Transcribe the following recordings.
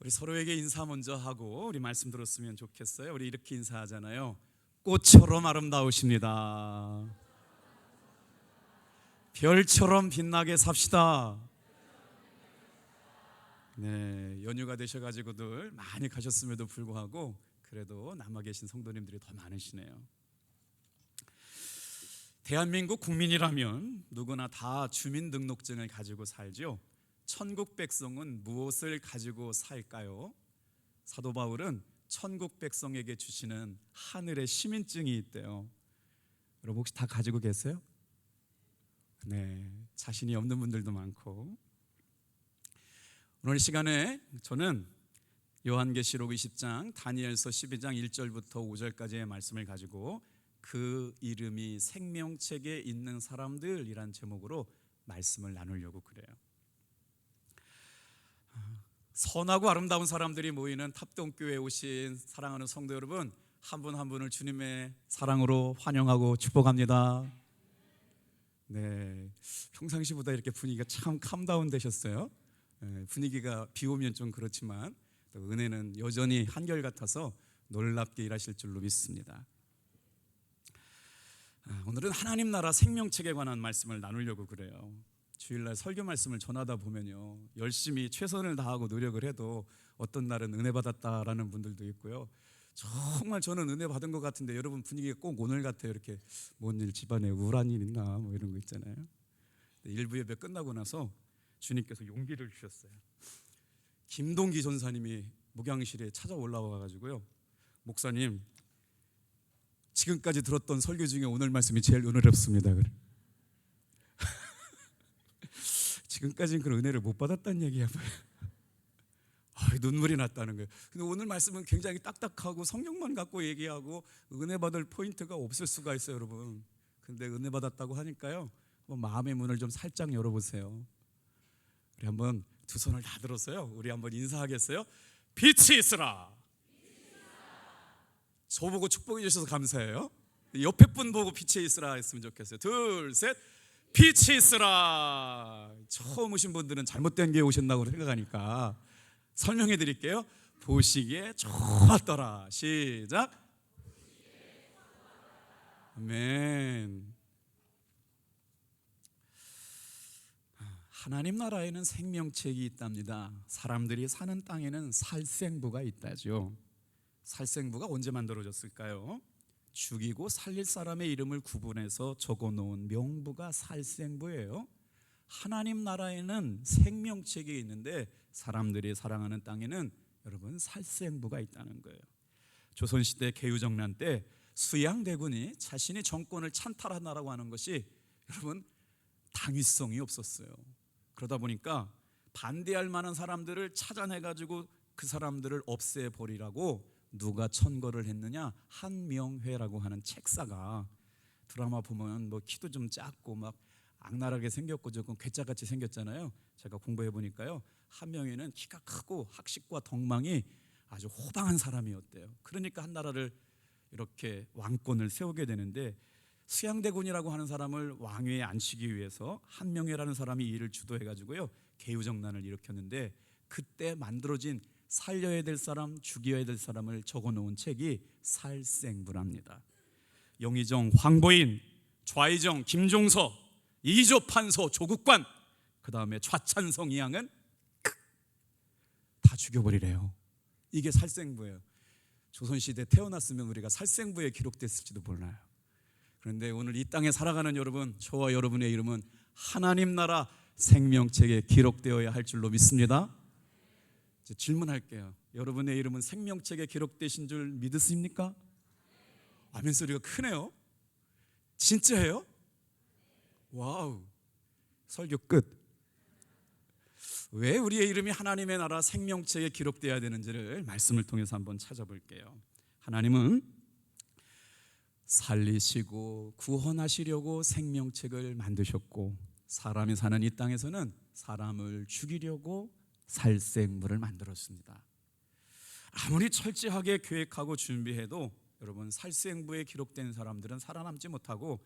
우리 서로에게 인사 먼저 하고 우리 말씀 들었으면 좋겠어요. 우리 이렇게 인사하잖아요. 꽃처럼 아름다우십니다. 별처럼 빛나게 삽시다. 네, 연휴가 되셔가지고들 많이 가셨음에도 불구하고 그래도 남아 계신 성도님들이 더 많으시네요. 대한민국 국민이라면 누구나 다 주민등록증을 가지고 살죠. 천국 백성은 무엇을 가지고 살까요? 사도 바울은 천국 백성에게 주시는 하늘의 시민증이 있대요. 여러분 혹시 다 가지고 계세요? 네, 자신이 없는 분들도 많고. 오늘 시간에 저는 요한계시록 20장, 다니엘서 12장 1절부터 5절까지의 말씀을 가지고 그 이름이 생명책에 있는 사람들이란 제목으로 말씀을 나누려고 그래요. 선하고 아름다운 사람들이 모이는 탑동교회에 오신 사랑하는 성도 여러분, 한 분 한 분을 주님의 사랑으로 환영하고 축복합니다. 네, 평상시보다 이렇게 분위기가 참 캄다운 되셨어요. 분위기가 비 오면 좀 그렇지만 또 은혜는 여전히 한결같아서 놀랍게 일하실 줄로 믿습니다. 오늘은 하나님 나라 생명책에 관한 말씀을 나누려고 그래요. 주일날 설교 말씀을 전하다 보면요, 열심히 최선을 다하고 노력을 해도 어떤 날은 은혜 받았다라는 분들도 있고요, 정말 저는 은혜 받은 것 같은데 여러분 분위기가 꼭 오늘 같아요. 이렇게 뭔 일, 집안에 우울한 일 있나 뭐 이런 거 있잖아요. 일부 예배 끝나고 나서 주님께서 용기를 주셨어요. 김동기 전사님이 목양실에 찾아 올라와 가지고요, 목사님 지금까지 들었던 설교 중에 오늘 말씀이 제일 은혜롭습니다. 그래. 지금까지는 그런 은혜를 못 받았다는 얘기야. 눈물이 났다는 거예요. 근데 오늘 말씀은 굉장히 딱딱하고 성경만 갖고 얘기하고 은혜 받을 포인트가 없을 수가 있어요, 여러분. 근데 은혜 받았다고 하니까요, 마음의 문을 좀 살짝 열어보세요. 우리 한번 두 손을 다 들었어요. 우리 한번 인사하겠어요? 빛이 있으라. 저보고 축복해 주셔서 감사해요. 옆에 분 보고 빛이 있으라 했으면 좋겠어요. 둘, 셋. 빛이 있으라. 처음 오신 분들은 잘못된 게 오셨다고 생각하니까 설명해 드릴게요. 보시기에 좋았더라. 시작. 아멘. 하나님 나라에는 생명책이 있답니다. 사람들이 사는 땅에는 살생부가 있다죠. 살생부가 언제 만들어졌을까요? 죽이고 살릴 사람의 이름을 구분해서 적어놓은 명부가 살생부예요. 하나님 나라에는 생명책이 있는데 사람들이 살아가는 땅에는 여러분 살생부가 있다는 거예요. 조선시대 개유정난 때 수양대군이 자신이 정권을 찬탈하라고 하는 것이 여러분 당위성이 없었어요. 그러다 보니까 반대할 만한 사람들을 찾아내가지고 그 사람들을 없애버리라고 누가 천거를 했느냐? 한명회라고 하는 책사가, 드라마 보면 뭐 키도 좀 작고 막 악랄하게 생겼고 조금 괴짜같이 생겼잖아요. 제가 공부해 보니까요, 한명회는 키가 크고 학식과 덕망이 아주 호방한 사람이었대요. 그러니까 한 나라를 이렇게 왕권을 세우게 되는데, 수양대군이라고 하는 사람을 왕위에 앉히기 위해서 한명회라는 사람이 이 일을 주도해가지고요 개유정난을 일으켰는데, 그때 만들어진 살려야 될 사람, 죽여야 될 사람을 적어놓은 책이 살생부랍니다. 영의정 황보인, 좌의정 김종서, 이조판서 조국관, 그 다음에 좌찬성 이양은 다 죽여버리래요. 이게 살생부예요. 조선시대 태어났으면 우리가 살생부에 기록됐을지도 몰라요. 그런데 오늘 이 땅에 살아가는 여러분, 저와 여러분의 이름은 하나님 나라 생명책에 기록되어야 할 줄로 믿습니다. 이제 질문할게요. 여러분의 이름은 생명책에 기록되신 줄 믿으십니까? 아멘 소리가 크네요. 진짜예요? 와우. 설교 끝. 왜 우리의 이름이 하나님의 나라 생명책에 기록되어야 되는지를 말씀을 통해서 한번 찾아볼게요. 하나님은 살리시고 구원하시려고 생명책을 만드셨고, 사람이 사는 이 땅에서는 사람을 죽이려고 살생부를 만들었습니다. 아무리 철저하게 계획하고 준비해도 여러분 살생부에 기록된 사람들은 살아남지 못하고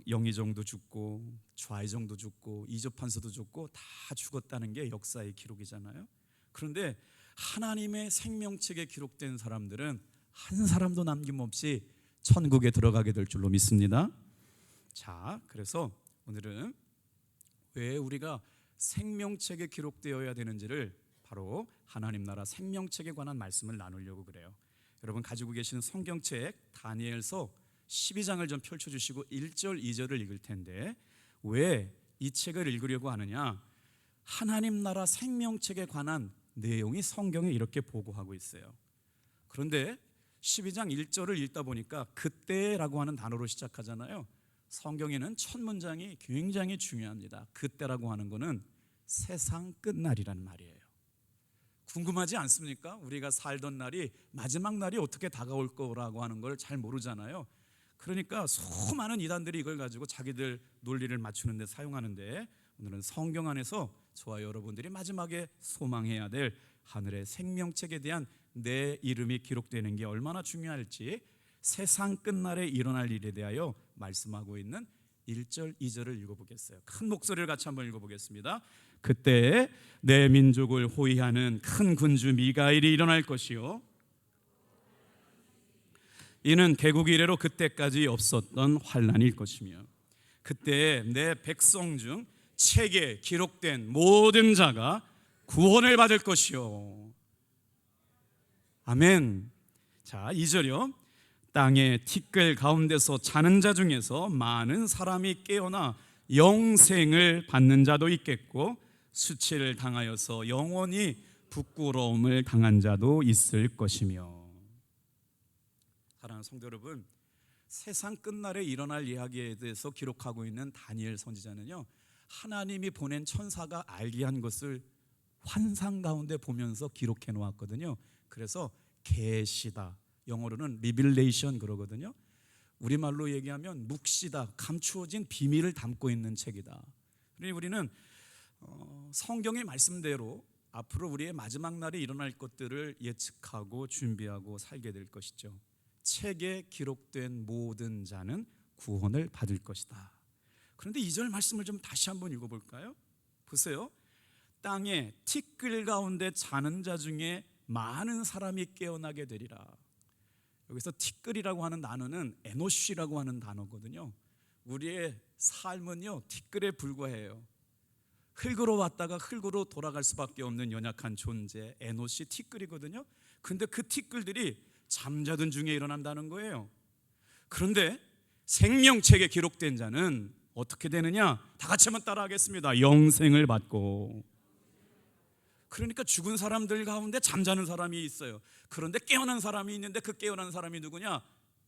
영의정도 죽고 좌의정도 죽고 이조판서도 죽고 다 죽었다는 게 역사의 기록이잖아요. 그런데 하나님의 생명책에 기록된 사람들은 한 사람도 남김없이 천국에 들어가게 될 줄로 믿습니다. 자, 그래서 오늘은 왜 우리가 생명책에 기록되어야 되는지를 바로 하나님 나라 생명책에 관한 말씀을 나누려고 그래요. 여러분 가지고 계시는 성경책 다니엘서 12장을 좀 펼쳐주시고 1절 2절을 읽을 텐데, 왜 이 책을 읽으려고 하느냐? 하나님 나라 생명책에 관한 내용이 성경에 이렇게 보고하고 있어요. 그런데 12장 1절을 읽다 보니까 그때라고 하는 단어로 시작하잖아요. 성경에는 첫 문장이 굉장히 중요합니다. 그때라고 하는 것은 세상 끝날이란 말이에요. 궁금하지 않습니까? 우리가 살던 날이, 마지막 날이 어떻게 다가올 거라고 하는 걸 잘 모르잖아요. 그러니까 수많은 이단들이 이걸 가지고 자기들 논리를 맞추는 데 사용하는데, 오늘은 성경 안에서 저와 여러분들이 마지막에 소망해야 될 하늘의 생명책에 대한 내 이름이 기록되는 게 얼마나 중요할지, 세상 끝날에 일어날 일에 대하여 말씀하고 있는 1절 2절을 읽어보겠어요. 큰 목소리를 같이 한번 읽어보겠습니다. 그때 내 민족을 호위하는 큰 군주 미가엘이 일어날 것이요, 이는 개국 이래로 그때까지 없었던 환난일 것이며, 그때 내 백성 중 책에 기록된 모든 자가 구원을 받을 것이요. 아멘. 자, 2절이요. 땅의 티끌 가운데서 자는 자 중에서 많은 사람이 깨어나 영생을 받는 자도 있겠고, 수치를 당하여서 영원히 부끄러움을 당한 자도 있을 것이며. 사랑하는 성도 여러분, 세상 끝날에 일어날 이야기에 대해서 기록하고 있는 다니엘 선지자는요, 하나님이 보낸 천사가 알게 한 것을 환상 가운데 보면서 기록해 놓았거든요. 그래서 계시다, 영어로는 리빌레이션 그러거든요. 우리말로 얘기하면 묵시다, 감추어진 비밀을 담고 있는 책이다. 그러니 우리는 성경의 말씀대로 앞으로 우리의 마지막 날에 일어날 것들을 예측하고 준비하고 살게 될 것이죠. 책에 기록된 모든 자는 구원을 받을 것이다. 그런데 2절 말씀을 좀 다시 한번 읽어볼까요? 보세요. 땅에 티끌 가운데 자는 자 중에 많은 사람이 깨어나게 되리라. 여기서 티끌이라고 하는 단어는 에노시라고 하는 단어거든요. 우리의 삶은요, 티끌에 불과해요. 흙으로 왔다가 흙으로 돌아갈 수밖에 없는 연약한 존재, 에노시 티끌이거든요. 근데 그 티끌들이 잠자던 중에 일어난다는 거예요. 그런데 생명책에 기록된 자는 어떻게 되느냐? 다 같이 한번 따라하겠습니다. 영생을 받고. 그러니까 죽은 사람들 가운데 잠자는 사람이 있어요. 그런데 깨어난 사람이 있는데, 그 깨어난 사람이 누구냐?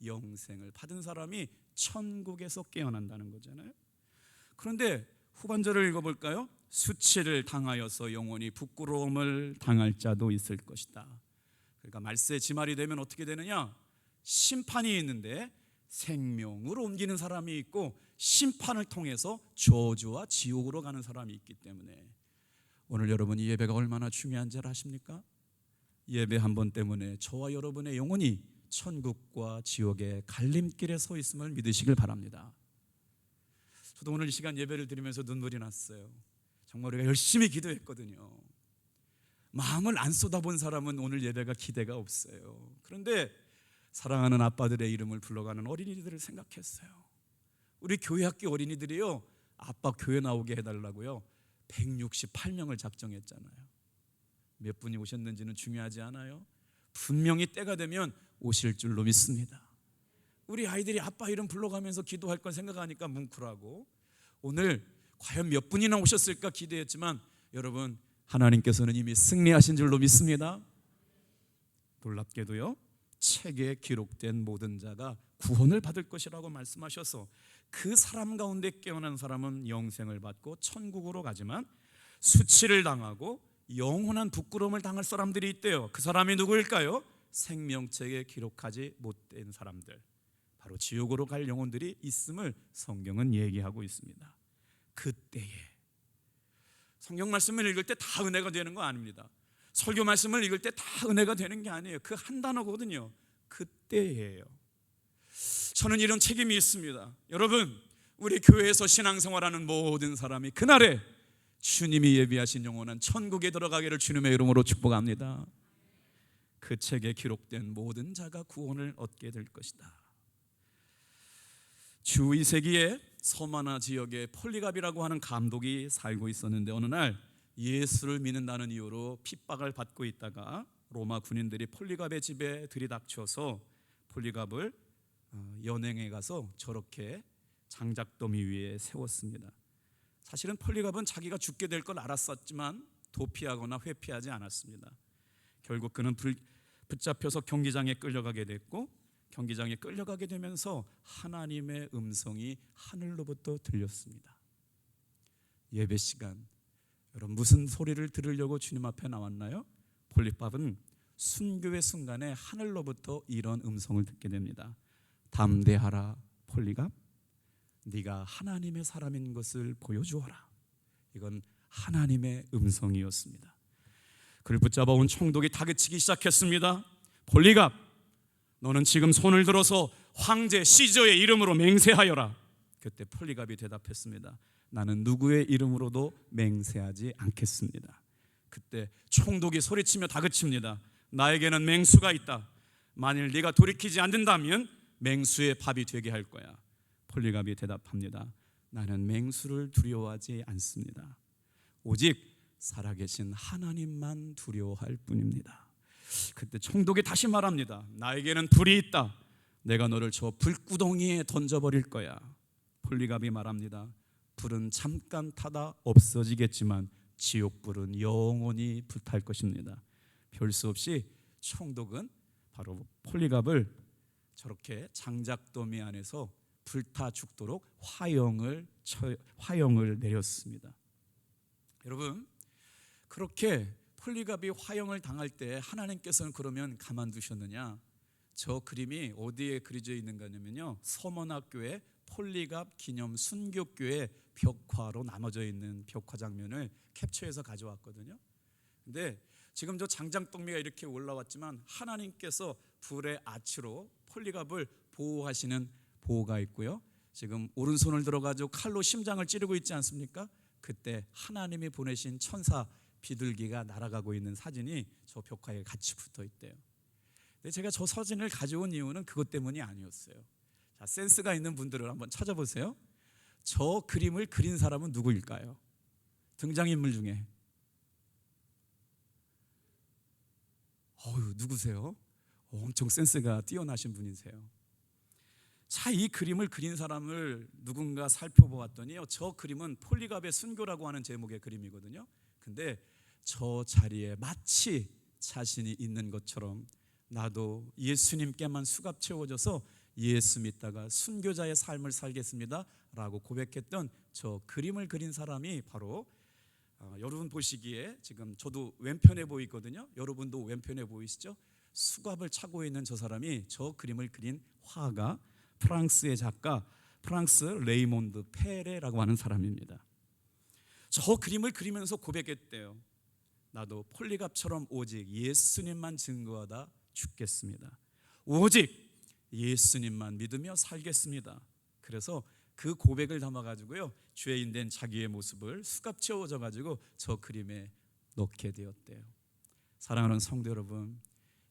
영생을 받은 사람이 천국에서 깨어난다는 거잖아요. 그런데 후반절을 읽어볼까요? 수치를 당하여서 영원히 부끄러움을 당할 자도 있을 것이다. 그러니까 말세 지말이 되면 어떻게 되느냐? 심판이 있는데 생명으로 옮기는 사람이 있고, 심판을 통해서 저주와 지옥으로 가는 사람이 있기 때문에 오늘 여러분 이 예배가 얼마나 중요한지 아십니까? 예배 한 번 때문에 저와 여러분의 영혼이 천국과 지옥의 갈림길에 서 있음을 믿으시길 바랍니다. 저도 오늘 이 시간 예배를 드리면서 눈물이 났어요. 정말 우리가 열심히 기도했거든요. 마음을 안 쏟아본 사람은 오늘 예배가 기대가 없어요. 그런데 사랑하는 아빠들의 이름을 불러가는 어린이들을 생각했어요. 우리 교회 학교 어린이들이요, 아빠 교회 나오게 해달라고요 168명을 작정했잖아요. 몇 분이 오셨는지는 중요하지 않아요. 분명히 때가 되면 오실 줄로 믿습니다. 우리 아이들이 아빠 이름 불러가면서 기도할 건 생각하니까 뭉클하고, 오늘 과연 몇 분이나 오셨을까 기대했지만 여러분, 하나님께서는 이미 승리하신 줄로 믿습니다. 놀랍게도요, 책에 기록된 모든 자가 구원을 받을 것이라고 말씀하셔서 그 사람 가운데 깨어난 사람은 영생을 받고 천국으로 가지만, 수치를 당하고 영원한 부끄러움을 당할 사람들이 있대요. 그 사람이 누구일까요? 생명책에 기록하지 못된 사람들, 바로 지옥으로 갈 영혼들이 있음을 성경은 얘기하고 있습니다. 그때에 성경 말씀을 읽을 때 다 은혜가 되는 거 아닙니다. 설교 말씀을 읽을 때 다 은혜가 되는 게 아니에요. 그 한 단어거든요. 그때예요. 저는 이런 책임이 있습니다. 여러분, 우리 교회에서 신앙생활하는 모든 사람이 그날에 주님이 예비하신 영원한 천국에 들어가기를 주님의 이름으로 축복합니다. 그 책에 기록된 모든 자가 구원을 얻게 될 것이다. 주 2세기에 서마나 지역에 폴리갑이라고 하는 감독이 살고 있었는데 어느 날 예수를 믿는다는 이유로 핍박을 받고 있다가 로마 군인들이 폴리갑의 집에 들이닥쳐서 폴리갑을 연행해 가서 저렇게 장작더미 위에 세웠습니다. 사실은 폴리갑은 자기가 죽게 될 걸 알았었지만 도피하거나 회피하지 않았습니다. 결국 그는 붙잡혀서 경기장에 끌려가게 됐고, 경기장에 끌려가게 되면서 하나님의 음성이 하늘로부터 들렸습니다. 예배 시간, 여러분 무슨 소리를 들으려고 주님 앞에 나왔나요? 폴리갑은 순교의 순간에 하늘로부터 이런 음성을 듣게 됩니다. 담대하라 폴리갑, 네가 하나님의 사람인 것을 보여주어라. 이건 하나님의 음성이었습니다. 그를 붙잡아온 총독이 다그치기 시작했습니다. 폴리갑, 너는 지금 손을 들어서 황제 시저의 이름으로 맹세하여라. 그때 폴리갑이 대답했습니다. 나는 누구의 이름으로도 맹세하지 않겠습니다. 그때 총독이 소리치며 다그칩니다. 나에게는 맹수가 있다. 만일 네가 돌이키지 않는다면 맹수의 밥이 되게 할 거야. 폴리갑이 대답합니다. 나는 맹수를 두려워하지 않습니다. 오직 살아계신 하나님만 두려워할 뿐입니다. 그때 총독이 다시 말합니다. 나에게는 불이 있다. 내가 너를 저 불구덩이에 던져버릴 거야. 폴리갑이 말합니다. 불은 잠깐 타다 없어지겠지만 지옥불은 영원히 불탈 것입니다. 별 수 없이 총독은 바로 폴리갑을 저렇게 장작더미 안에서 불타 죽도록 화형을 내렸습니다. 여러분, 그렇게 폴리갑이 화형을 당할 때 하나님께서는 그러면 가만두셨느냐? 저 그림이 어디에 그려져 있는가냐면요, 서머나교회 폴리갑 기념 순교교회 벽화로 나눠져 있는 벽화 장면을 캡처해서 가져왔거든요. 근데 지금 저 장작더미가 이렇게 올라왔지만 하나님께서 불의 아치로 폴리갑을 보호하시는 보호가 있고요, 지금 오른손을 들어가지고 칼로 심장을 찌르고 있지 않습니까? 그때 하나님이 보내신 천사 비둘기가 날아가고 있는 사진이 저 벽화에 같이 붙어 있대요. 근데 제가 저 사진을 가져온 이유는 그것 때문이 아니었어요. 자, 센스가 있는 분들을 한번 찾아보세요. 저 그림을 그린 사람은 누구일까요? 등장인물 중에 누구세요? 엄청 센스가 뛰어나신 분이세요. 자, 이 그림을 그린 사람을 누군가 살펴보았더니요, 저 그림은 폴리갑의 순교라고 하는 제목의 그림이거든요. 근데 저 자리에 마치 자신이 있는 것처럼 나도 예수님께만 수갑 채워져서 예수 믿다가 순교자의 삶을 살겠습니다 라고 고백했던 저 그림을 그린 사람이 바로 여러분 보시기에 지금 저도 왼편에 보이거든요. 여러분도 왼편에 보이시죠? 수갑을 차고 있는 저 사람이 저 그림을 그린 화가 프랑스의 작가 프랑스 레이몬드 페레라고 하는 사람입니다. 저 그림을 그리면서 고백했대요. 나도 폴리갑처럼 오직 예수님만 증거하다 죽겠습니다. 오직 예수님만 믿으며 살겠습니다. 그래서 그 고백을 담아가지고요, 죄인된 자기의 모습을 수갑 채워져가지고 저 그림에 넣게 되었대요. 사랑하는 성도 여러분,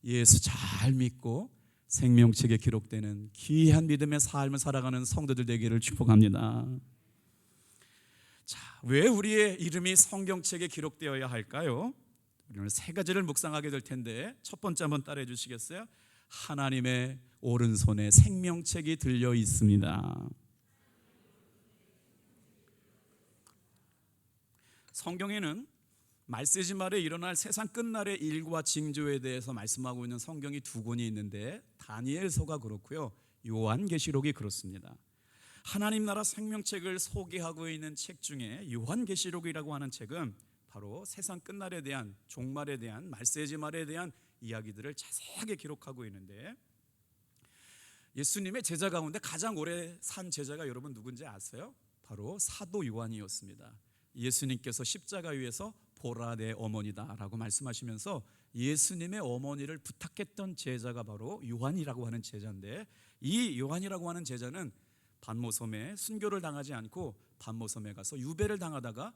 예수 잘 믿고 생명책에 기록되는 귀한 믿음의 삶을 살아가는 성도들 되기를 축복합니다. 자, 왜 우리의 이름이 성경책에 기록되어야 할까요? 우리는 세 가지를 묵상하게 될 텐데, 첫 번째 한번 따라해 주시겠어요? 하나님의 오른손에 생명책이 들려 있습니다. 성경에는 말세지 말에 일어날 세상 끝날의 일과 징조에 대해서 말씀하고 있는 성경이 두 권이 있는데, 다니엘서가 그렇고요, 요한계시록이 그렇습니다. 하나님 나라 생명책을 소개하고 있는 책 중에 요한계시록이라고 하는 책은 바로 세상 끝날에 대한, 종말에 대한, 말세지 말에 대한 이야기들을 자세하게 기록하고 있는데, 예수님의 제자 가운데 가장 오래 산 제자가 여러분 누군지 아세요? 바로 사도 요한이었습니다. 예수님께서 십자가 위에서 보라 내 어머니다 라고 말씀하시면서 예수님의 어머니를 부탁했던 제자가 바로 요한이라고 하는 제자인데, 이 요한이라고 하는 제자는 반모섬에 순교를 당하지 않고 반모섬에 가서 유배를 당하다가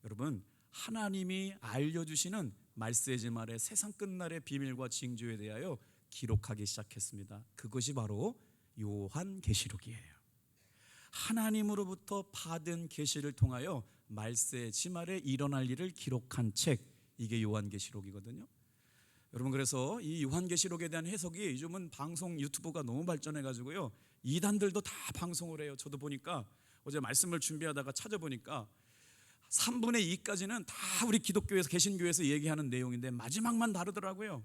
여러분 하나님이 알려주시는 말세지 말의 세상 끝날의 비밀과 징조에 대하여 기록하기 시작했습니다. 그것이 바로 요한계시록이에요. 하나님으로부터 받은 계시를 통하여 말세지 말에 일어날 일을 기록한 책, 이게 요한계시록이거든요. 여러분, 그래서 이 요한계시록에 대한 해석이 요즘은 방송 유튜브가 너무 발전해가지고요, 이단들도 다 방송을 해요. 저도 보니까 어제 말씀을 준비하다가 찾아보니까 3분의 2까지는 다 우리 기독교에서, 개신교에서 얘기하는 내용인데 마지막만 다르더라고요.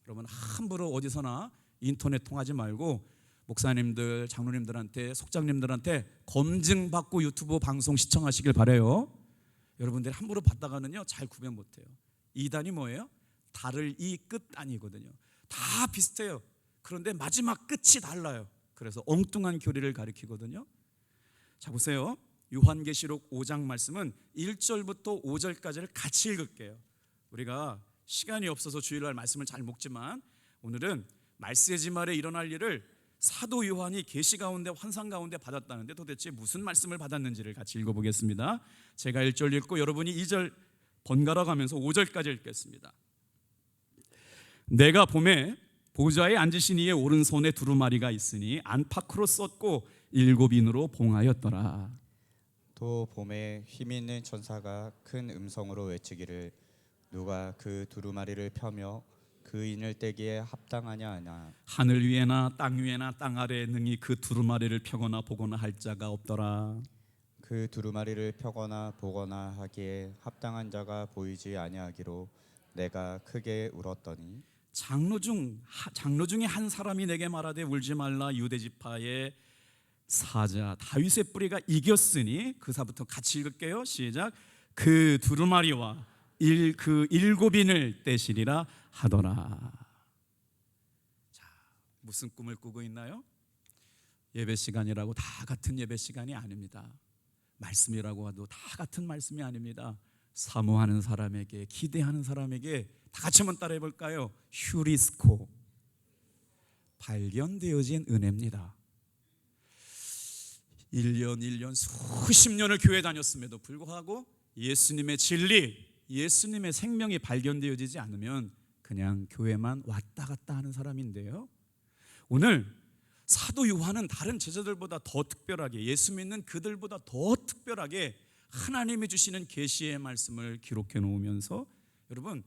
여러분, 함부로 어디서나 인터넷 통하지 말고 목사님들, 장로님들한테, 속장님들한테 검증받고 유튜브 방송 시청하시길 바라요. 여러분들이 함부로 받다가는요 잘 구분 못해요. 이단이 뭐예요? 달을 이 끝단이거든요. 다 비슷해요. 그런데 마지막 끝이 달라요. 그래서 엉뚱한 교리를 가리키거든요. 자, 보세요. 요한계시록 5장 말씀은 1절부터 5절까지를 같이 읽을게요. 우리가 시간이 없어서 주일날 말씀을 잘 먹지만 오늘은 말세지 말에 일어날 일을 사도 요한이 계시 가운데, 환상 가운데 받았다는데 도대체 무슨 말씀을 받았는지를 같이 읽어보겠습니다. 제가 1절 읽고 여러분이 2절 번갈아 가면서 5절까지 읽겠습니다. 내가 보매 보좌에 앉으신 이의 오른손에 두루마리가 있으니 안팎으로 썼고 7인으로 봉하였더라. 또 봄에 힘있는 천사가 큰 음성으로 외치기를 누가 그 두루마리를 펴며 그 인을 떼기에 합당하냐 하나. 하늘 위에나 땅 위에나 땅 아래에 능히 그 두루마리를 펴거나 보거나 할 자가 없더라. 그 두루마리를 펴거나 보거나 하기에 합당한 자가 보이지 아니하기로 내가 크게 울었더니 장로 중에 한 사람이 내게 말하되 울지 말라. 유대 지파의 사자 다윗의 뿌리가 이겼으니. 그 사부터 같이 읽을게요. 시작. 그 두루마리와 그 7인을 떼시리라 하더라. 자, 무슨 꿈을 꾸고 있나요? 예배 시간이라고 다 같은 예배 시간이 아닙니다. 말씀이라고 해도 다 같은 말씀이 아닙니다. 사모하는 사람에게, 기대하는 사람에게 다 같이 한번 따라해 볼까요? 휴리스코, 발견되어진 은혜입니다. 1년 수십 년을 교회 다녔음에도 불구하고 예수님의 진리, 예수님의 생명이 발견되어지지 않으면 그냥 교회만 왔다 갔다 하는 사람인데요, 오늘 사도 요한은 다른 제자들보다 더 특별하게, 예수 믿는 그들보다 더 특별하게 하나님이 주시는 계시의 말씀을 기록해 놓으면서, 여러분,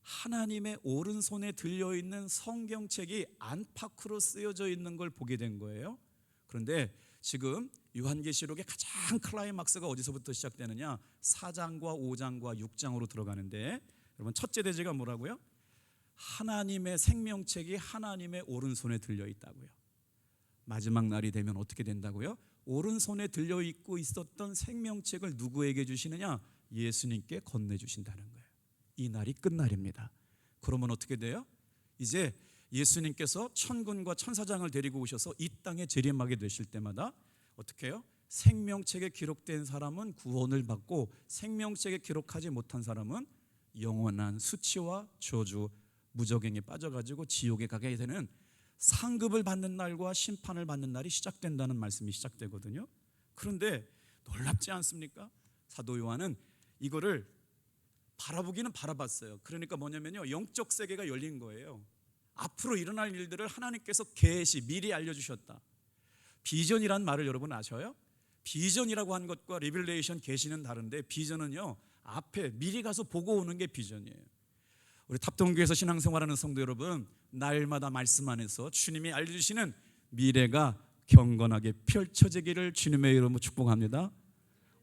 하나님의 오른손에 들려있는 성경책이 안팎으로 쓰여져 있는 걸 보게 된 거예요. 그런데 지금 요한계시록의 가장 클라이막스가 어디서부터 시작되느냐? 4장과 5장과 6장으로 들어가는데, 여러분, 첫째 대제가 뭐라고요? 하나님의 생명책이 하나님의 오른손에 들려있다고요. 마지막 날이 되면 어떻게 된다고요? 오른손에 들려있고 있었던 생명책을 누구에게 주시느냐? 예수님께 건네주신다는 거예요. 이 날이 끝날입니다. 그러면 어떻게 돼요? 이제 예수님께서 천군과 천사장을 데리고 오셔서 이 땅에 재림하게 되실 때마다 어떻게 해요? 생명책에 기록된 사람은 구원을 받고, 생명책에 기록하지 못한 사람은 영원한 수치와 저주, 무적행에 빠져가지고 지옥에 가게 되는 상급을 받는 날과 심판을 받는 날이 시작된다는 말씀이 시작되거든요. 그런데 놀랍지 않습니까? 사도 요한은 이거를 바라보기는 바라봤어요. 그러니까 뭐냐면요, 영적 세계가 열린 거예요. 앞으로 일어날 일들을 하나님께서 계시, 미리 알려주셨다. 비전이란 말을 여러분 아셔요? 비전이라고 한 것과 리빌레이션, 계시는 다른데, 비전은요 앞에 미리 가서 보고 오는 게 비전이에요. 우리 탑동교에서 신앙생활하는 성도 여러분, 날마다 말씀 안에서 주님이 알려주시는 미래가 경건하게 펼쳐지기를 주님의 이름으로 축복합니다.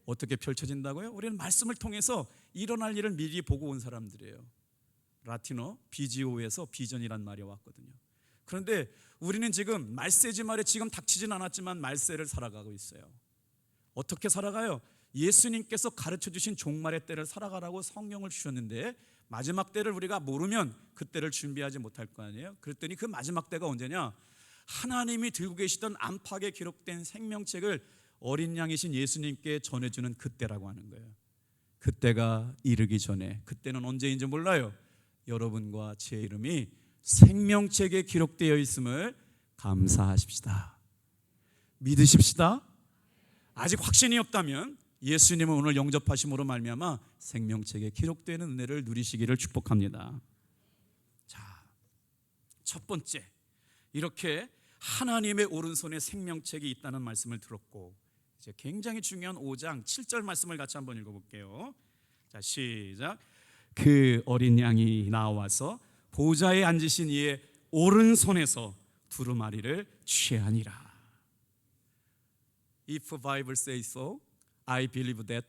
어떻게 펼쳐진다고요? 우리는 말씀을 통해서 일어날 일을 미리 보고 온 사람들이에요. 라틴어 비지오에서 비전이란 말이 왔거든요. 그런데 우리는 지금 말세지 말에 지금 닥치진 않았지만 말세를 살아가고 있어요. 어떻게 살아가요? 예수님께서 가르쳐 주신 종말의 때를 살아가라고 성령을 주셨는데, 마지막 때를 우리가 모르면 그 때를 준비하지 못할 거 아니에요. 그랬더니 그 마지막 때가 언제냐? 하나님이 들고 계시던 안팎에 기록된 생명책을 어린 양이신 예수님께 전해주는 그때라고 하는 거예요. 그때가 이르기 전에, 그때는 언제인지 몰라요. 여러분과 제 이름이 생명책에 기록되어 있음을 감사하십시다. 믿으십시다. 아직 확신이 없다면 예수님을 오늘 영접하심으로 말미암아 생명책에 기록되는 은혜를 누리시기를 축복합니다. 자, 첫 번째, 이렇게 하나님의 오른손에 생명책이 있다는 말씀을 들었고, 이제 굉장히 중요한 5장 7절 말씀을 같이 한번 읽어볼게요. 자, 시작. 그 어린 양이 나와서 보좌에 앉으신 이의 오른손에서 두루마리를 취하니라. If Bible says so, I believe that.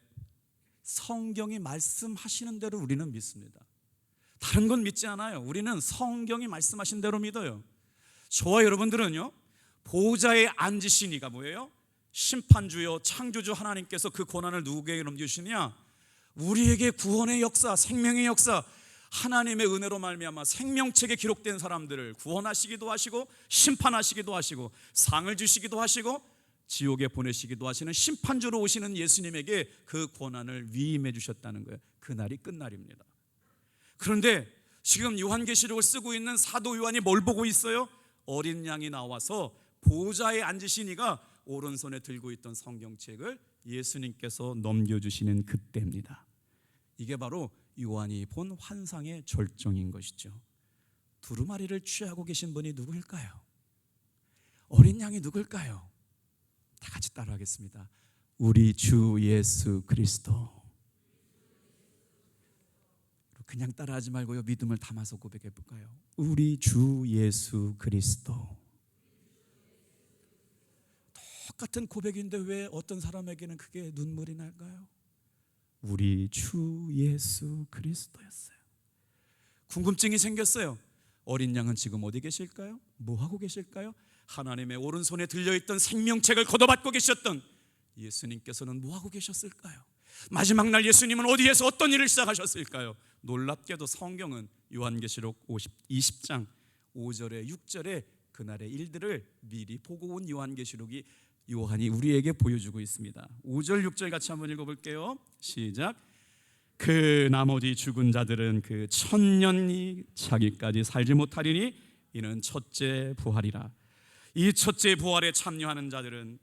성경이 말씀하시는 대로 우리는 믿습니다. 다른 건 믿지 않아요. 우리는 성경이 말씀하신 대로 믿어요. 저와 여러분들은요, 보좌에 앉으신 이가 뭐예요? 심판주요 창조주 하나님께서 그 고난을 누구에게 넘겨주시냐? 우리에게 구원의 역사, 생명의 역사, 하나님의 은혜로 말미암아 생명책에 기록된 사람들을 구원하시기도 하시고 심판하시기도 하시고 상을 주시기도 하시고 지옥에 보내시기도 하시는 심판주로 오시는 예수님에게 그 고난을 위임해 주셨다는 거예요. 그날이 끝날입니다. 그런데 지금 요한계시록을 쓰고 있는 사도 요한이 뭘 보고 있어요? 어린 양이 나와서 보좌에 앉으신 이가 오른손에 들고 있던 성경책을 예수님께서 넘겨주시는 그때입니다. 이게 바로 요한이 본 환상의 절정인 것이죠. 두루마리를 취하고 계신 분이 누구일까요? 어린 양이 누구일까요? 다 같이 따라하겠습니다. 우리 주 예수 그리스도. 그냥 따라하지 말고요, 믿음을 담아서 고백해 볼까요? 우리 주 예수 그리스도. 똑같은 고백인데 왜 어떤 사람에게는 그게 눈물이 날까요? 우리 주 예수 그리스도였어요. 궁금증이 생겼어요. 어린 양은 지금 어디 계실까요? 뭐 하고 계실까요? 하나님의 오른손에 들려있던 생명책을 걷어받고 계셨던 예수님께서는 뭐 하고 계셨을까요? 마지막 날 예수님은 어디에서 어떤 일을 시작하셨을까요? 놀랍게도 성경은 요한계시록 20장 5절에 6절에 그날의 일들을 미리 보고 온 요한계시록이 요한이 우리에게 보여주고 있습니다. 5절 6절 같이 한번 읽어볼게요. 시작. 그 나머지 죽은 자들은 그 천년이 차기까지 살지 못하리니 이는 첫째 부활이라. 이 첫째 부활에 참여하는 자들은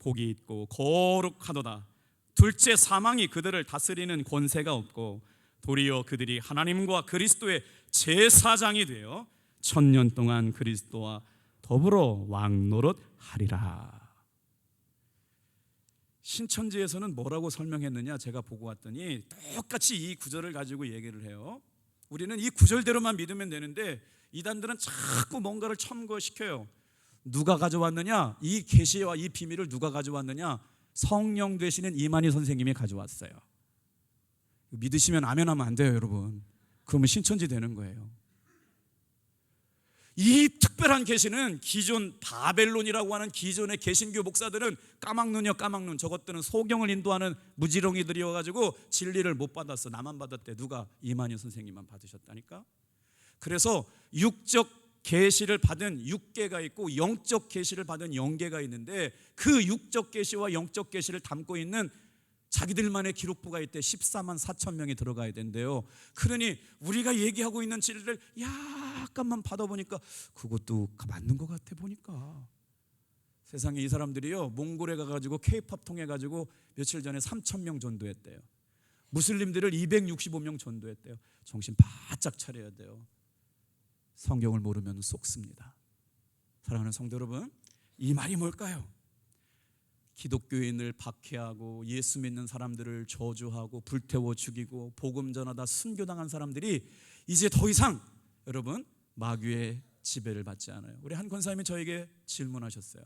복이 있고 거룩하도다. 둘째 사망이 그들을 다스리는 권세가 없고 도리어 그들이 하나님과 그리스도의 제사장이 되어 천년 동안 그리스도와 더불어 왕노릇하리라. 신천지에서는 뭐라고 설명했느냐, 제가 보고 왔더니 똑같이 이 구절을 가지고 얘기를 해요. 우리는 이 구절대로만 믿으면 되는데 이단들은 자꾸 뭔가를 첨거시켜요. 누가 가져왔느냐? 이 계시와 이 비밀을 누가 가져왔느냐? 성령 되시는 이만희 선생님이 가져왔어요. 믿으시면 아멘 하면 안 돼요, 여러분. 그러면 신천지 되는 거예요. 이 특별한 계시는 기존 바벨론이라고 하는 기존의 개신교 목사들은 까막눈이요 까막눈, 저것들은 소경을 인도하는 무지렁이들이어가지고 진리를 못 받았어. 나만 받았대. 누가? 이만희 선생님만 받으셨다니까. 그래서 육적 계시를 받은 6개가 있고 영적 계시를 받은 0개가 있는데 그 육적 계시와 영적 계시를 담고 있는 자기들만의 기록부가 있대. 14만 4천 명이 들어가야 된대요. 그러니 우리가 얘기하고 있는 진리를 약간만 받아보니까 그것도 맞는 것 같아 보니까. 세상에 이 사람들이요, 몽골에 가가지고 K-팝 통해가지고 며칠 전에 3천 명 전도했대요. 무슬림들을 265명 전도했대요. 정신 바짝 차려야 돼요. 성경을 모르면 쏙습니다. 사랑하는 성도 여러분, 이 말이 뭘까요? 기독교인을 박해하고 예수 믿는 사람들을 저주하고 불태워 죽이고 복음 전하다 순교당한 사람들이 이제 더 이상 여러분 마귀의 지배를 받지 않아요. 우리 한 권사님이 저에게 질문하셨어요.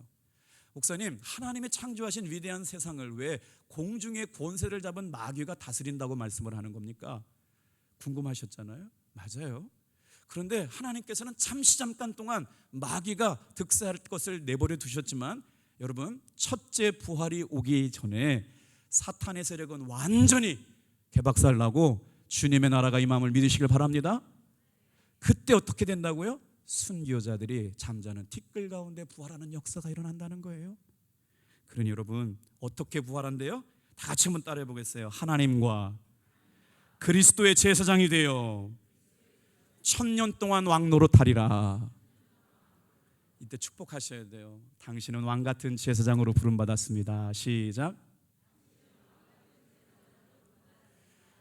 목사님, 하나님이 창조하신 위대한 세상을 왜 공중의 권세를 잡은 마귀가 다스린다고 말씀을 하는 겁니까? 궁금하셨잖아요. 맞아요. 그런데 하나님께서는 잠시 잠깐 동안 마귀가 득세할 것을 내버려 두셨지만 여러분, 첫째 부활이 오기 전에 사탄의 세력은 완전히 개박살나고 주님의 나라가 임함을 믿으시길 바랍니다. 그때 어떻게 된다고요? 순교자들이 잠자는 티끌 가운데 부활하는 역사가 일어난다는 거예요. 그러니 여러분, 어떻게 부활한대요? 다 같이 한번 따라해 보겠어요. 하나님과 그리스도의 제사장이 되어 천년 동안 왕노릇하리라. 이때 축복하셔야 돼요. 당신은 왕같은 제사장으로 부름받았습니다. 시작.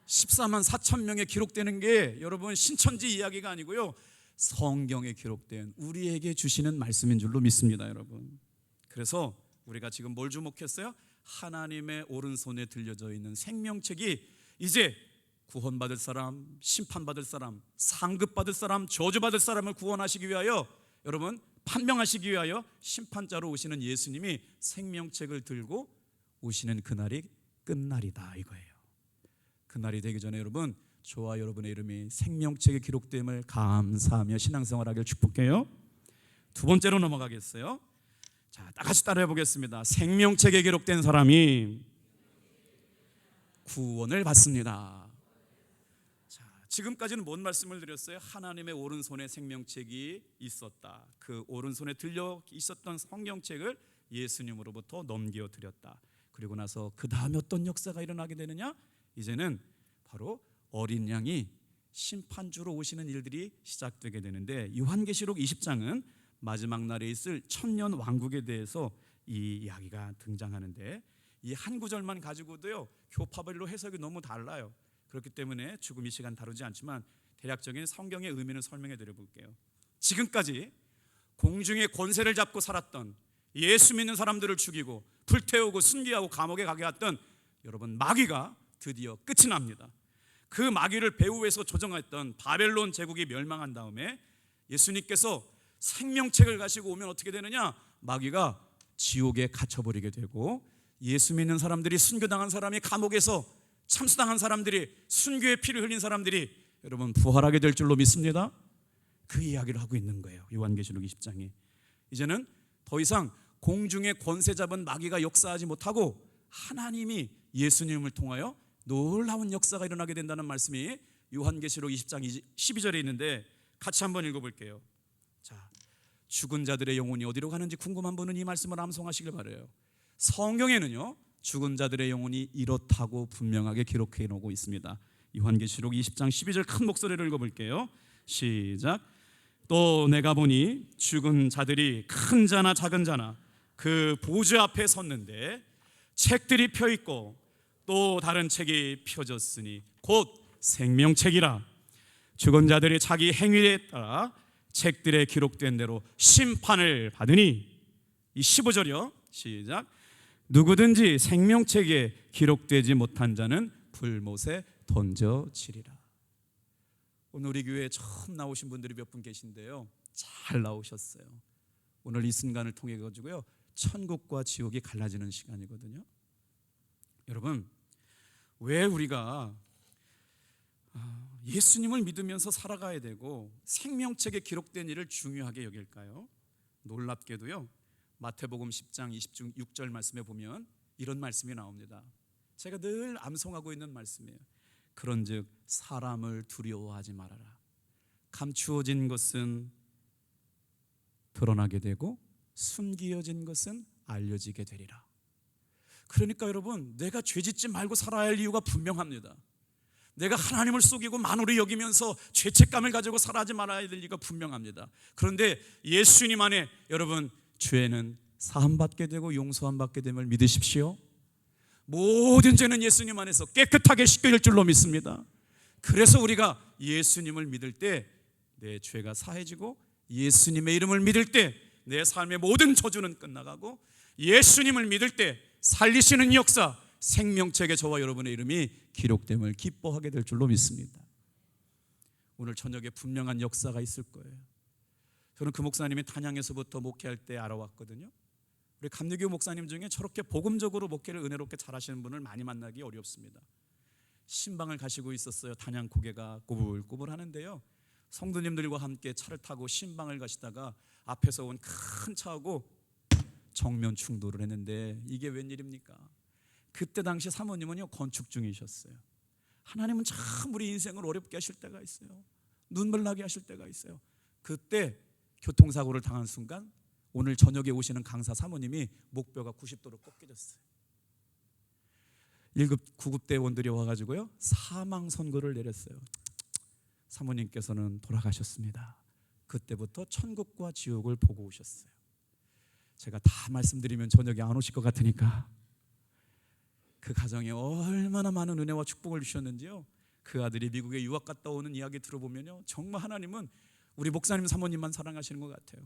14만 4천 명에 기록되는 게 여러분 신천지 이야기가 아니고요, 성경에 기록된 우리에게 주시는 말씀인 줄로 믿습니다, 여러분. 그래서 우리가 지금 뭘 주목했어요? 하나님의 오른손에 들려져 있는 생명책이 이제 구원받을 사람, 심판받을 사람, 상급받을 사람, 저주받을 사람을 구원하시기 위하여, 여러분 판명하시기 위하여 심판자로 오시는 예수님이 생명책을 들고 오시는 그날이 끝날이다 이거예요. 그날이 되기 전에 여러분, 저와 여러분의 이름이 생명책에 기록됨을 감사하며 신앙생활하기를 축복해요. 두 번째로 넘어가겠어요. 자, 다 같이 따라해 보겠습니다. 생명책에 기록된 사람이 구원을 받습니다. 자, 지금까지는 뭔 말씀을 드렸어요? 하나님의 오른손에 생명책이 있었다. 그 오른손에 들려 있었던 성경책을 예수님으로부터 넘겨 드렸다. 그리고 나서 그 다음에 어떤 역사가 일어나게 되느냐? 이제는 바로 어린 양이 심판주로 오시는 일들이 시작되게 되는데, 요한계시록 20장은 마지막 날에 있을 천년 왕국에 대해서 이 이야기가 등장하는데, 이 한 구절만 가지고도요 교파별로 해석이 너무 달라요. 그렇기 때문에 지금 이 시간 다루지 않지만 대략적인 성경의 의미를 설명해 드려 볼게요. 지금까지 공중의 권세를 잡고 살았던, 예수 믿는 사람들을 죽이고 불태우고 순교하고 감옥에 가게 했던 여러분 마귀가 드디어 끝이 납니다. 그 마귀를 배후에서 조정했던 바벨론 제국이 멸망한 다음에 예수님께서 생명책을 가지고 오면 어떻게 되느냐? 마귀가 지옥에 갇혀버리게 되고, 예수 믿는 사람들이, 순교당한 사람이, 감옥에서 참수당한 사람들이, 순교의 피를 흘린 사람들이 여러분 부활하게 될 줄로 믿습니다. 그 이야기를 하고 있는 거예요, 요한계시록 20장이. 이제는 더 이상 공중의 권세 잡은 마귀가 역사하지 못하고 하나님이 예수님을 통하여 놀라운 역사가 일어나게 된다는 말씀이 요한계시록 20장 12절에 있는데, 같이 한번 읽어볼게요. 자, 죽은 자들의 영혼이 어디로 가는지 궁금한 분은 이 말씀을 암송하시길 바라요. 성경에는요 죽은 자들의 영혼이 이렇다고 분명하게 기록해 놓고 있습니다. 요한계시록 20장 12절 큰 목소리로 읽어볼게요. 시작. 또 내가 보니 죽은 자들이 큰 자나 작은 자나 그 보좌 앞에 섰는데, 책들이 펴 있고 또 다른 책이 펴졌으니 곧 생명책이라. 죽은 자들이 자기 행위에 따라 책들에 기록된 대로 심판을 받으니, 이 15절이요. 시작. 누구든지 생명책에 기록되지 못한 자는 불못에 던져지리라. 오늘 우리 교회에 처음 나오신 분들이 몇 분 계신데요, 잘 나오셨어요. 오늘 이 순간을 통해 가지고요 천국과 지옥이 갈라지는 시간이거든요. 여러분, 왜 우리가 예수님을 믿으면서 살아가야 되고 생명책에 기록된 일을 중요하게 여길까요? 놀랍게도요 마태복음 10장 26절 말씀에 보면 이런 말씀이 나옵니다. 제가 늘 암송하고 있는 말씀이에요. 그런즉 사람을 두려워하지 말아라. 감추어진 것은 드러나게 되고 숨기어진 것은 알려지게 되리라. 그러니까 여러분, 내가 죄짓지 말고 살아야 할 이유가 분명합니다. 내가 하나님을 속이고 만우를 여기면서 죄책감을 가지고 살아지 말아야 될 이유가 분명합니다. 그런데 예수님 안에 여러분 죄는 사함받게 되고 용서함받게 됨을 믿으십시오. 모든 죄는 예수님 안에서 깨끗하게 씻겨질 줄로 믿습니다. 그래서 우리가 예수님을 믿을 때 내 죄가 사해지고, 예수님의 이름을 믿을 때 내 삶의 모든 저주는 끝나가고, 예수님을 믿을 때 살리시는 역사, 생명책에 저와 여러분의 이름이 기록됨을 기뻐하게 될 줄로 믿습니다. 오늘 저녁에 분명한 역사가 있을 거예요. 저는 그 목사님이 단양에서부터 목회할 때 알아왔거든요. 우리 감리교 목사님 중에 저렇게 복음적으로 목회를 은혜롭게 잘하시는 분을 많이 만나기 어렵습니다. 신방을 가시고 있었어요. 단양 고개가 꼬불꼬불 하는데요, 성도님들과 함께 차를 타고 신방을 가시다가 앞에서 온 큰 차하고 정면 충돌을 했는데, 이게 웬일입니까? 그때 당시 사모님은요 건축 중이셨어요. 하나님은 참 우리 인생을 어렵게 하실 때가 있어요. 눈물 나게 하실 때가 있어요. 그때 교통사고를 당한 순간 오늘 저녁에 오시는 강사 사모님이 목뼈가 90도로 꺾여졌어요. 1급 9급 대원들이 와가지고요 사망 선고를 내렸어요. 사모님께서는 돌아가셨습니다. 그때부터 천국과 지옥을 보고 오셨어요. 제가 다 말씀드리면 저녁에 안 오실 것 같으니까 그 가정에 얼마나 많은 은혜와 축복을 주셨는지요, 그 아들이 미국에 유학 갔다 오는 이야기 들어보면요, 정말 하나님은 우리 목사님 사모님만 사랑하시는 것 같아요.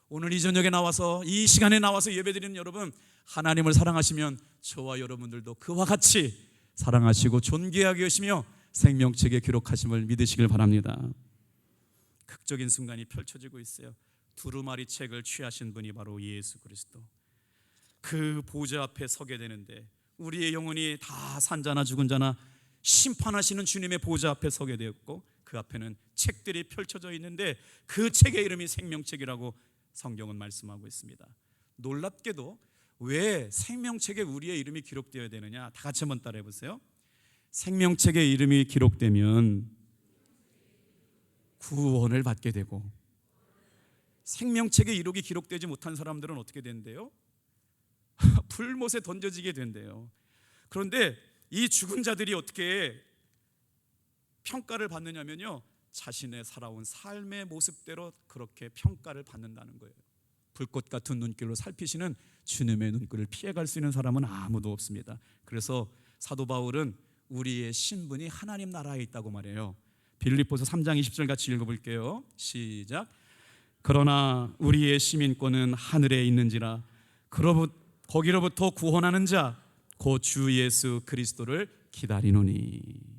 오늘 이 저녁에 나와서, 이 시간에 나와서 예배드리는 여러분, 하나님을 사랑하시면 저와 여러분들도 그와 같이 사랑하시고 존귀하게 여시며 생명책에 기록하심을 믿으시길 바랍니다. 극적인 순간이 펼쳐지고 있어요. 두루마리 책을 취하신 분이 바로 예수 그리스도. 그 보좌 앞에 서게 되는데 우리의 영혼이 다 산자나 죽은 자나 심판하시는 주님의 보좌 앞에 서게 되었고, 그 앞에는 책들이 펼쳐져 있는데 그 책의 이름이 생명책이라고 성경은 말씀하고 있습니다. 놀랍게도 왜 생명책에 우리의 이름이 기록되어야 되느냐? 다 같이 한번 따라해 보세요. 생명책에 이름이 기록되면 구원을 받게 되고, 생명책에 이름이 기록되지 못한 사람들은 어떻게 된대요? 불못에 던져지게 된대요. 그런데 이 죽은 자들이 어떻게 평가를 받느냐면요, 자신의 살아온 삶의 모습대로 그렇게 평가를 받는다는 거예요. 불꽃 같은 눈길로 살피시는 주님의 눈길을 피해갈 수 있는 사람은 아무도 없습니다. 그래서 사도 바울은 우리의 신분이 하나님 나라에 있다고 말해요. 빌립보서 3장 20절 같이 읽어볼게요. 시작. 그러나 우리의 시민권은 하늘에 있는지라 거기로부터 구원하는 자 곧 주 예수 그리스도를 기다리노니.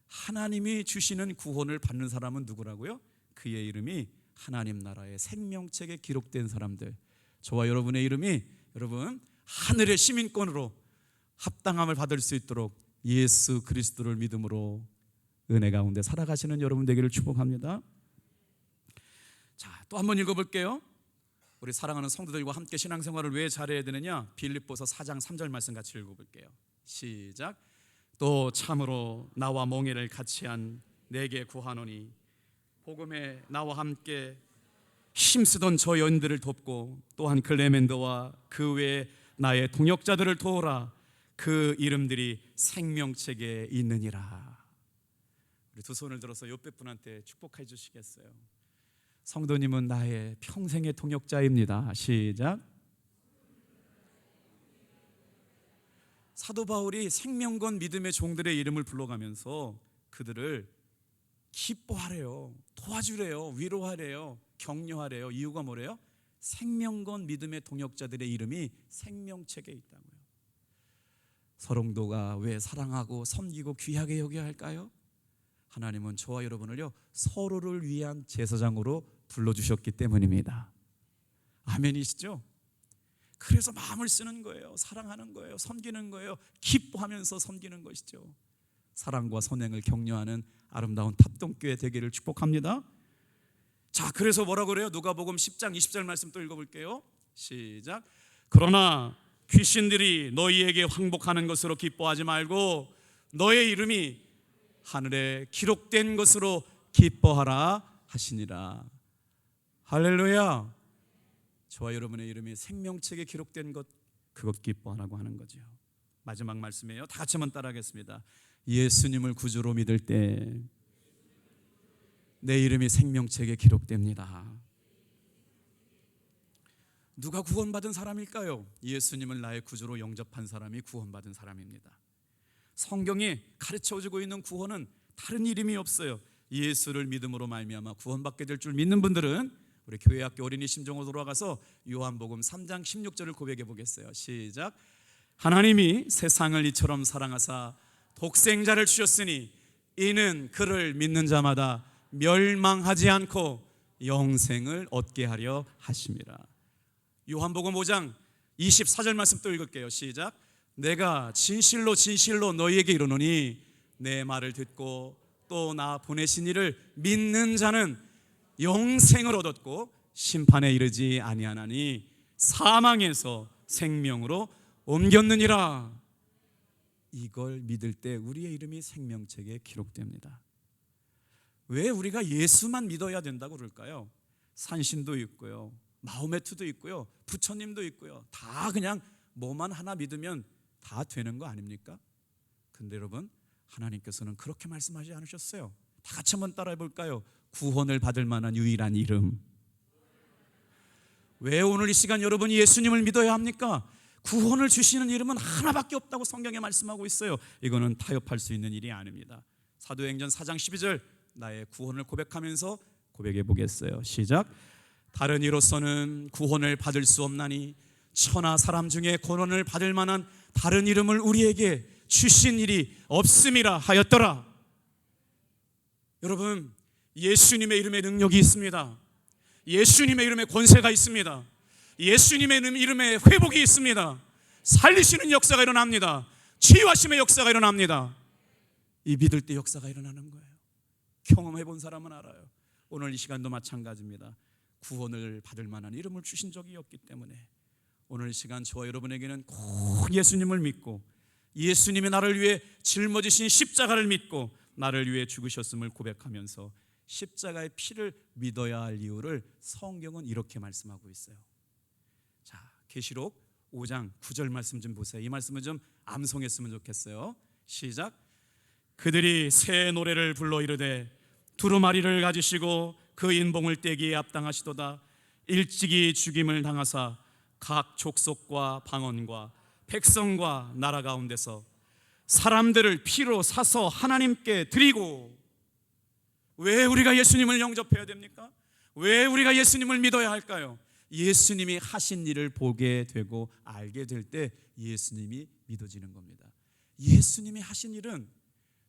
하나님이 주시는 구원을 받는 사람은 누구라고요? 그의 이름이 하나님 나라의 생명책에 기록된 사람들, 저와 여러분의 이름이 여러분 하늘의 시민권으로 합당함을 받을 수 있도록 예수 그리스도를 믿음으로 은혜 가운데 살아가시는 여러분 되기를 축복합니다. 자, 또 한번 읽어볼게요. 우리 사랑하는 성도들과 함께 신앙생활을 왜 잘해야 되느냐? 빌립보서 4장 3절 말씀 같이 읽어볼게요. 시작. 또 참으로 나와 멍에를 같이 한 내게 구하노니 복음에 나와 함께 힘쓰던 저 여인들을 돕고 또한 클레멘더와 그 외에 나의 동역자들을 도우라. 그 이름들이 생명책에 있느니라. 우리 두 손을 들어서 옆에 분한테 축복해 주시겠어요? 성도님은 나의 평생의 동역자입니다. 시작. 사도 바울이 생명건 믿음의 종들의 이름을 불러가면서 그들을 기뻐하래요, 도와주래요, 위로하래요, 격려하래요. 이유가 뭐래요? 생명건 믿음의 동역자들의 이름이 생명책에 있다고요. 서롱도가 왜 사랑하고 섬기고 귀하게 여겨야 할까요? 하나님은 저와 여러분을요 서로를 위한 제사장으로 불러주셨기 때문입니다. 아멘이시죠? 그래서 마음을 쓰는 거예요. 사랑하는 거예요. 섬기는 거예요. 기뻐하면서 섬기는 것이죠. 사랑과 선행을 격려하는 아름다운 탑동교회 되기를 축복합니다. 자, 그래서 뭐라고 그래요? 누가복음 10장 20절 말씀 또 읽어볼게요. 시작. 그러나 귀신들이 너희에게 항복하는 것으로 기뻐하지 말고 너의 이름이 하늘에 기록된 것으로 기뻐하라 하시니라. 할렐루야. 저와 여러분의 이름이 생명책에 기록된 것, 그것 기뻐하라고 하는 거죠. 마지막 말씀이에요. 다 같이 한번 따라하겠습니다. 예수님을 구주로 믿을 때 내 이름이 생명책에 기록됩니다. 누가 구원받은 사람일까요? 예수님을 나의 구주로 영접한 사람이 구원받은 사람입니다. 성경이 가르쳐주고 있는 구원은 다른 이름이 없어요. 예수를 믿음으로 말미암아 구원받게 될 줄 믿는 분들은 우리 교회학교 어린이 심정으로 돌아가서 요한복음 3장 16절을 고백해 보겠어요. 시작. 하나님이 세상을 이처럼 사랑하사 독생자를 주셨으니 이는 그를 믿는 자마다 멸망하지 않고 영생을 얻게 하려 하심이라. 요한복음 5장 24절 말씀 또 읽을게요. 시작. 내가 진실로 진실로 너희에게 이르노니 내 말을 듣고 또 나 보내신 이를 믿는 자는 영생을 얻었고 심판에 이르지 아니하나니 사망에서 생명으로 옮겼느니라. 이걸 믿을 때 우리의 이름이 생명책에 기록됩니다. 왜 우리가 예수만 믿어야 된다고 그럴까요? 산신도 있고요, 마호메트도 있고요, 부처님도 있고요. 다 그냥 뭐만 하나 믿으면 다 되는 거 아닙니까? 근데 여러분, 하나님께서는 그렇게 말씀하지 않으셨어요. 다 같이 한번 따라해 볼까요? 구원을 받을 만한 유일한 이름. 왜 오늘 이 시간 여러분이 예수님을 믿어야 합니까? 구원을 주시는 이름은 하나밖에 없다고 성경에 말씀하고 있어요. 이거는 타협할 수 있는 일이 아닙니다. 사도행전 4장 12절 나의 구원을 고백하면서 고백해 보겠어요. 시작. 다른 이로서는 구원을 받을 수 없나니 천하 사람 중에 구원을 받을 만한 다른 이름을 우리에게 주신 일이 없음이라 하였더라. 여러분, 예수님의 이름에 능력이 있습니다. 예수님의 이름에 권세가 있습니다. 예수님의 이름에 회복이 있습니다. 살리시는 역사가 일어납니다. 치유하심의 역사가 일어납니다. 이 믿을 때 역사가 일어나는 거예요. 경험해 본 사람은 알아요. 오늘 이 시간도 마찬가지입니다. 구원을 받을 만한 이름을 주신 적이 없기 때문에 오늘 이 시간 저와 여러분에게는 꼭 예수님을 믿고 예수님이 나를 위해 짊어지신 십자가를 믿고 나를 위해 죽으셨음을 고백하면서 십자가의 피를 믿어야 할 이유를 성경은 이렇게 말씀하고 있어요. 자, 계시록 5장 9절 말씀 좀 보세요. 이 말씀을 좀 암송했으면 좋겠어요. 시작. 그들이 새 노래를 불러 이르되 두루마리를 가지시고 그 인봉을 떼기에 합당하시도다. 일찍이 죽임을 당하사 각 족속과 방언과 백성과 나라 가운데서 사람들을 피로 사서 하나님께 드리고. 왜 우리가 예수님을 영접해야 됩니까? 왜 우리가 예수님을 믿어야 할까요? 예수님이 하신 일을 보게 되고 알게 될 때 예수님이 믿어지는 겁니다. 예수님이 하신 일은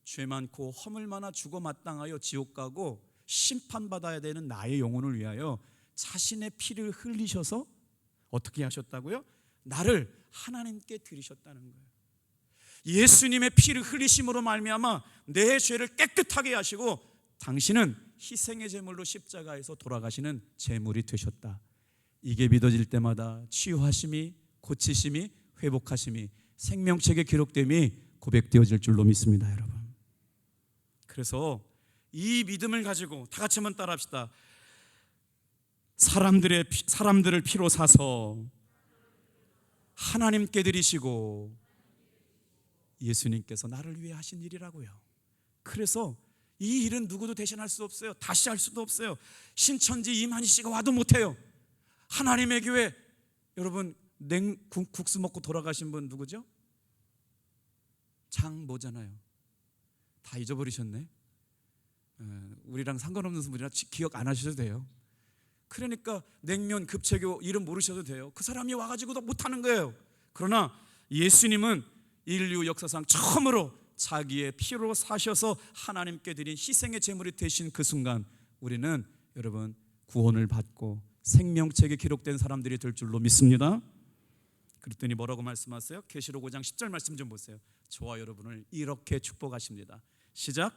죄 많고 허물 많아 죽어 마땅하여 지옥 가고 심판받아야 되는 나의 영혼을 위하여 자신의 피를 흘리셔서 어떻게 하셨다고요? 나를 하나님께 드리셨다는 거예요. 예수님의 피를 흘리심으로 말미암아 내 죄를 깨끗하게 하시고 당신은 희생의 제물로 십자가에서 돌아가시는 제물이 되셨다. 이게 믿어질 때마다 치유하심이, 고치심이, 회복하심이, 생명책에 기록됨이 고백되어질 줄로 믿습니다, 여러분. 그래서 이 믿음을 가지고 다 같이 한번 따라합시다. 사람들을 피로 사서 하나님께 드리시고 예수님께서 나를 위해 하신 일이라고요. 그래서 이 일은 누구도 대신할 수 없어요. 다시 할 수도 없어요. 신천지 이만희 씨가 와도 못해요. 하나님의 교회, 여러분 국수 먹고 돌아가신 분 누구죠? 장모잖아요. 다 잊어버리셨네. 우리랑 상관없는 분이라 기억 안 하셔도 돼요. 그러니까 냉면 급체교 이름 모르셔도 돼요. 그 사람이 와가지고도 못하는 거예요. 그러나 예수님은 인류 역사상 처음으로 자기의 피로 사셔서 하나님께 드린 희생의 제물이 되신 그 순간 우리는 여러분 구원을 받고 생명책에 기록된 사람들이 될 줄로 믿습니다. 그랬더니 뭐라고 말씀하세요? 계시록 5장 10절 말씀 좀 보세요. 저와 여러분을 이렇게 축복하십니다. 시작.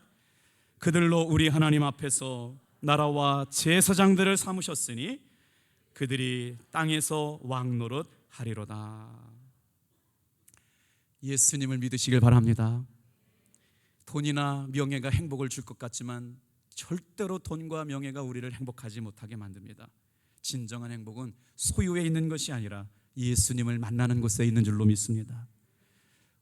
그들로 우리 하나님 앞에서 나라와 제사장들을 삼으셨으니 그들이 땅에서 왕노릇 하리로다. 예수님을 믿으시길 바랍니다. 돈이나 명예가 행복을 줄 것 같지만 절대로 돈과 명예가 우리를 행복하지 못하게 만듭니다. 진정한 행복은 소유에 있는 것이 아니라 예수님을 만나는 곳에 있는 줄로 믿습니다.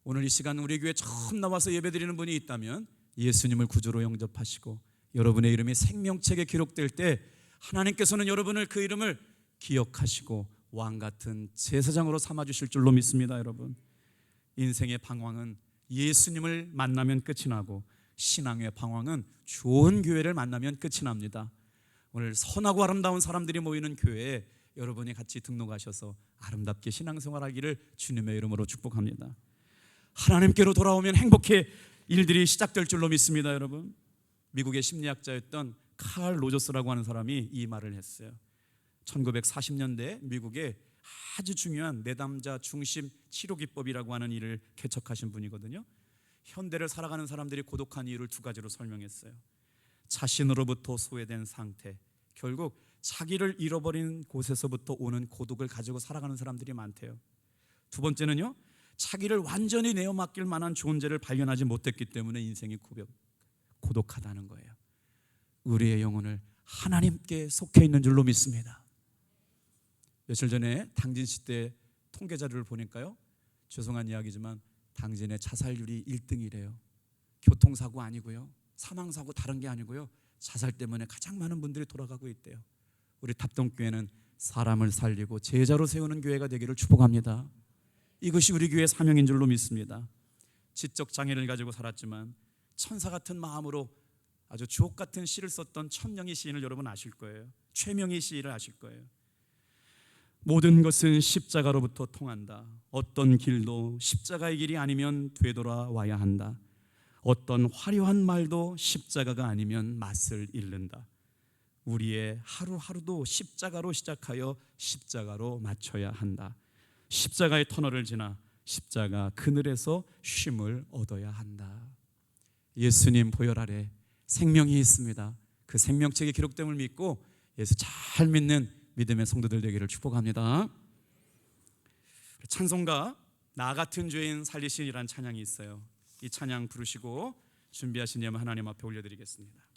오늘 이 시간 우리 교회 처음 나와서 예배드리는 분이 있다면 예수님을 구주로 영접하시고 여러분의 이름이 생명책에 기록될 때 하나님께서는 여러분을 그 이름을 기억하시고 왕같은 제사장으로 삼아주실 줄로 믿습니다. 여러분, 인생의 방황은 예수님을 만나면 끝이 나고 신앙의 방황은 좋은 교회를 만나면 끝이 납니다. 오늘 선하고 아름다운 사람들이 모이는 교회에 여러분이 같이 등록하셔서 아름답게 신앙생활하기를 주님의 이름으로 축복합니다. 하나님께로 돌아오면 행복해 일들이 시작될 줄로 믿습니다. 여러분, 미국의 심리학자였던 칼 로저스라고 하는 사람이 이 말을 했어요. 1940년대 미국에 아주 중요한 내담자 중심 치료 기법이라고 하는 일을 개척하신 분이거든요. 현대를 살아가는 사람들이 고독한 이유를 두 가지로 설명했어요. 자신으로부터 소외된 상태, 결국 자기를 잃어버린 곳에서부터 오는 고독을 가지고 살아가는 사람들이 많대요. 두 번째는요, 자기를 완전히 내어 맡길 만한 존재를 발견하지 못했기 때문에 인생이 고독하다는 거예요. 우리의 영혼을 하나님께 속해 있는 줄로 믿습니다. 며칠 전에 당진 씨 때 통계 자료를 보니까요, 죄송한 이야기지만 당진의 자살률이 1등이래요. 교통사고 아니고요, 사망사고 다른 게 아니고요, 자살 때문에 가장 많은 분들이 돌아가고 있대요. 우리 탑동교회는 사람을 살리고 제자로 세우는 교회가 되기를 축복합니다. 이것이 우리 교회의 사명인 줄로 믿습니다. 지적 장애를 가지고 살았지만 천사 같은 마음으로 아주 주옥 같은 시를 썼던 천명희 시인을 여러분 아실 거예요. 최명희 시인을 아실 거예요. 모든 것은 십자가로부터 통한다. 어떤 길도 십자가의 길이 아니면 되돌아와야 한다. 어떤 화려한 말도 십자가가 아니면 맛을 잃는다. 우리의 하루하루도 십자가로 시작하여 십자가로 마쳐야 한다. 십자가의 터널을 지나 십자가 그늘에서 쉼을 얻어야 한다. 예수님 보혈 아래 생명이 있습니다. 그 생명책에 기록됨을 믿고 예수 잘 믿는 믿음의 성도들 되기를 축복합니다. 찬송가 나 같은 죄인 살리신이라는 찬양이 있어요. 이 찬양 부르시고 준비하시냐면 하나님 앞에 올려드리겠습니다.